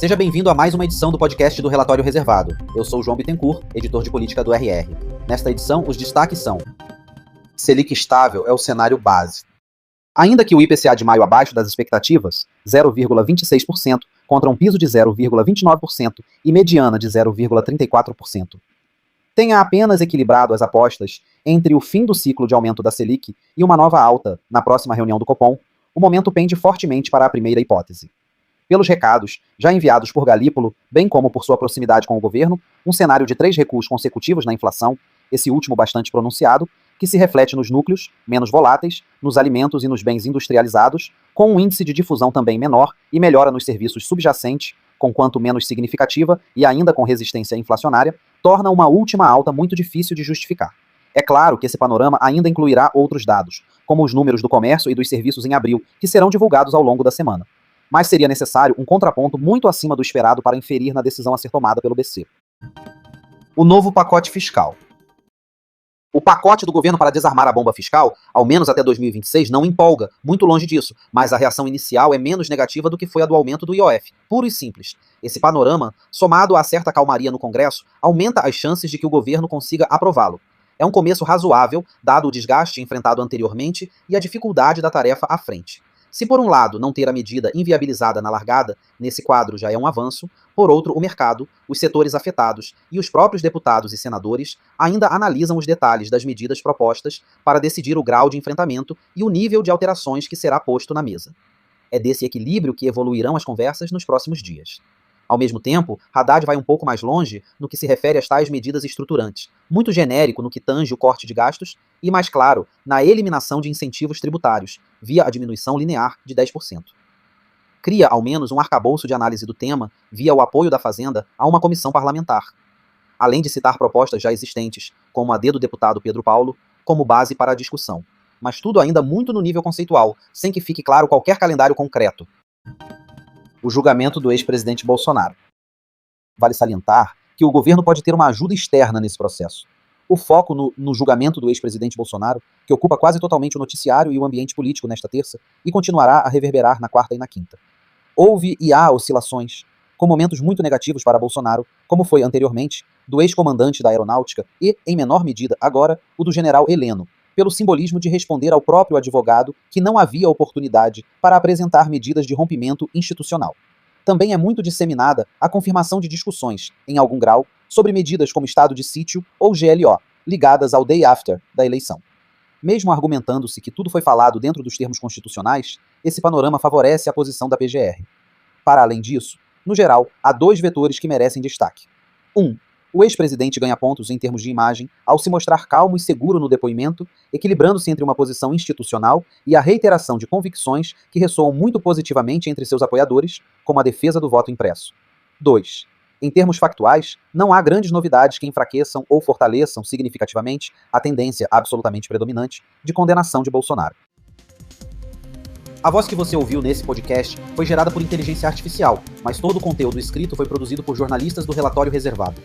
Seja bem-vindo a mais uma edição do podcast do Relatório Reservado. Eu sou o João Bittencourt, editor de política do RR. Nesta edição, os destaques são: Selic estável é o cenário base. Ainda que o IPCA de maio abaixo das expectativas, 0,26%, contra um piso de 0,29% e mediana de 0,34%. Tenha apenas equilibrado as apostas entre o fim do ciclo de aumento da Selic e uma nova alta na próxima reunião do Copom, o momento pende fortemente para a primeira hipótese. Pelos recados, já enviados por Galípolo, bem como por sua proximidade com o governo, um cenário de 3 recuos consecutivos na inflação, esse último bastante pronunciado, que se reflete nos núcleos, menos voláteis, nos alimentos e nos bens industrializados, com um índice de difusão também menor e melhora nos serviços subjacentes, conquanto menos significativa e ainda com resistência inflacionária, torna uma última alta muito difícil de justificar. É claro que esse panorama ainda incluirá outros dados, como os números do comércio e dos serviços em abril, que serão divulgados ao longo da semana. Mas seria necessário um contraponto muito acima do esperado para inferir na decisão a ser tomada pelo BC. O novo pacote fiscal. O pacote do governo para desarmar a bomba fiscal, ao menos até 2026, não empolga, muito longe disso, mas a reação inicial é menos negativa do que foi a do aumento do IOF, puro e simples. Esse panorama, somado a certa calmaria no Congresso, aumenta as chances de que o governo consiga aprová-lo. É um começo razoável, dado o desgaste enfrentado anteriormente e a dificuldade da tarefa à frente. Se por um lado não ter a medida inviabilizada na largada, nesse quadro já é um avanço, por outro o mercado, os setores afetados e os próprios deputados e senadores ainda analisam os detalhes das medidas propostas para decidir o grau de enfrentamento e o nível de alterações que será posto na mesa. É desse equilíbrio que evoluirão as conversas nos próximos dias. Ao mesmo tempo, Haddad vai um pouco mais longe no que se refere às tais medidas estruturantes, muito genérico no que tange o corte de gastos e mais claro na eliminação de incentivos tributários, via a diminuição linear de 10%. Cria, ao menos, um arcabouço de análise do tema, via o apoio da Fazenda a uma comissão parlamentar, além de citar propostas já existentes, como a do deputado Pedro Paulo, como base para a discussão. Mas tudo ainda muito no nível conceitual, sem que fique claro qualquer calendário concreto. O julgamento do ex-presidente Bolsonaro. Vale salientar que o governo pode ter uma ajuda externa nesse processo. O foco no julgamento do ex-presidente Bolsonaro, que ocupa quase totalmente o noticiário e o ambiente político nesta terça, e continuará a reverberar na quarta e na quinta. Houve e há oscilações, com momentos muito negativos para Bolsonaro, como foi anteriormente, do ex-comandante da Aeronáutica e, em menor medida agora, o do general Heleno, pelo simbolismo de responder ao próprio advogado que não havia oportunidade para apresentar medidas de rompimento institucional. Também é muito disseminada a confirmação de discussões, em algum grau, sobre medidas como estado de sítio ou GLO, ligadas ao day after da eleição. Mesmo argumentando-se que tudo foi falado dentro dos termos constitucionais, esse panorama favorece a posição da PGR. Para além disso, no geral, há 2 vetores que merecem destaque. 1. O ex-presidente ganha pontos em termos de imagem ao se mostrar calmo e seguro no depoimento, equilibrando-se entre uma posição institucional e a reiteração de convicções que ressoam muito positivamente entre seus apoiadores, como a defesa do voto impresso. 2. Em termos factuais, não há grandes novidades que enfraqueçam ou fortaleçam significativamente a tendência absolutamente predominante de condenação de Bolsonaro. A voz que você ouviu nesse podcast foi gerada por inteligência artificial, mas todo o conteúdo escrito foi produzido por jornalistas do Relatório Reservado.